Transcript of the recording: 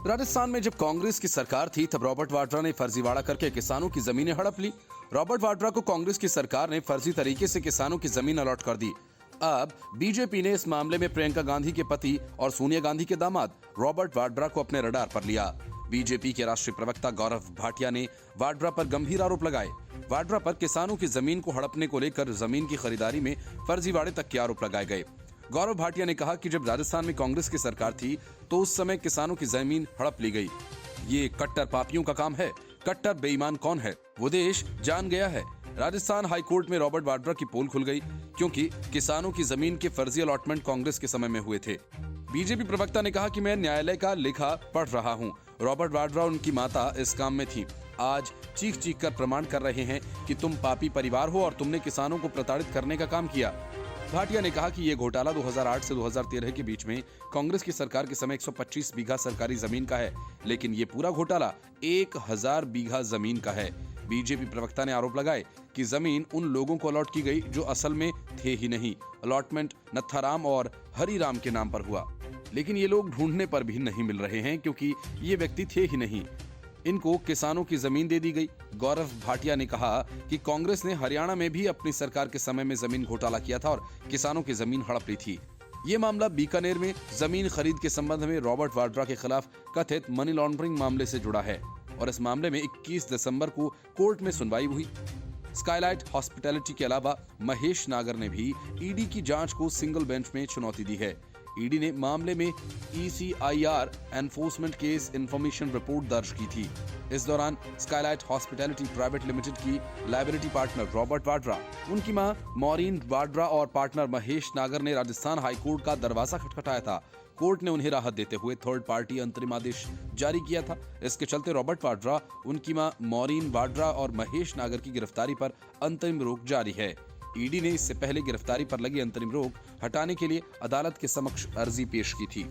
राजस्थान में जब कांग्रेस की सरकार थी तब रॉबर्ट वाड्रा ने फर्जीवाड़ा करके किसानों की जमीनें हड़प ली। रॉबर्ट वाड्रा को कांग्रेस की सरकार ने फर्जी तरीके से किसानों की जमीन अलॉट कर दी। अब बीजेपी ने इस मामले में प्रियंका गांधी के पति और सोनिया गांधी के दामाद रॉबर्ट वाड्रा को अपने रडार पर लिया। बीजेपी के राष्ट्रीय प्रवक्ता गौरव भाटिया ने वाड्रा पर गंभीर आरोप लगाए। वाड्रा पर किसानों की जमीन को हड़पने को लेकर जमीन की खरीदारी में फर्जीवाड़े तक के आरोप लगाए गए। गौरव भाटिया ने कहा कि जब राजस्थान में कांग्रेस की सरकार थी तो उस समय किसानों की जमीन हड़प ली गई। ये कट्टर पापियों का काम है। कट्टर बेईमान कौन है वो देश जान गया है। राजस्थान हाईकोर्ट में रॉबर्ट वाड्रा की पोल खुल गई क्योंकि किसानों की जमीन के फर्जी अलॉटमेंट कांग्रेस के समय में हुए थे। बीजेपी प्रवक्ता ने कहा कि मैं न्यायालय का लेखा पढ़ रहा हूं। रॉबर्ट वाड्रा और उनकी माता इस काम में थी। आज चीख चीख कर प्रमाण कर रहे हैं कि तुम पापी परिवार हो और तुमने किसानों को प्रताड़ित करने का काम किया। भाटिया ने कहा कि ये घोटाला 2008 से 2013 के बीच में कांग्रेस की सरकार के समय 125 बीघा सरकारी जमीन का है, लेकिन ये पूरा घोटाला 1000 बीघा जमीन का है। बीजेपी प्रवक्ता ने आरोप लगाए कि जमीन उन लोगों को अलॉट की गई जो असल में थे ही नहीं। अलॉटमेंट नत्थाराम और हरिराम के नाम पर हुआ, लेकिन ये लोग ढूंढने पर भी नहीं मिल रहे हैं क्योंकि ये व्यक्ति थे ही नहीं। इनको किसानों की जमीन दे दी गई। गौरव भाटिया ने कहा कि कांग्रेस ने हरियाणा में भी अपनी सरकार के समय में जमीन घोटाला किया था और किसानों की जमीन हड़प ली थी। ये मामला बीकानेर में जमीन खरीद के संबंध में रॉबर्ट वाड्रा के खिलाफ कथित मनी लॉन्ड्रिंग मामले से जुड़ा है और इस मामले में 21 दिसंबर को कोर्ट में सुनवाई हुई। स्काईलाइट हॉस्पिटैलिटी के अलावा महेश नागर ने भी ईडी की जांच को सिंगल बेंच में चुनौती दी है। ईडी ने मामले में ECIR enforcement case information report दर्ज की थी। इस दौरान स्काईलाइट हॉस्पिटैलिटी प्राइवेट लिमिटेड की लायबिलिटी पार्टनर रॉबर्ट वाड्रा, उनकी मां मॉरीन वाड्रा और पार्टनर महेश नागर ने राजस्थान हाईकोर्ट का दरवाजा खटखटाया था। कोर्ट ने उन्हें राहत देते हुए थर्ड पार्टी अंतरिम आदेश जारी किया था। इसके चलते रॉबर्ट वाड्रा, उनकी मां मॉरीन वाड्रा और महेश नागर की गिरफ्तारी पर अंतरिम रोक जारी है। ईडी ने इससे पहले गिरफ्तारी पर लगी अंतरिम रोक हटाने के लिए अदालत के समक्ष अर्जी पेश की थी।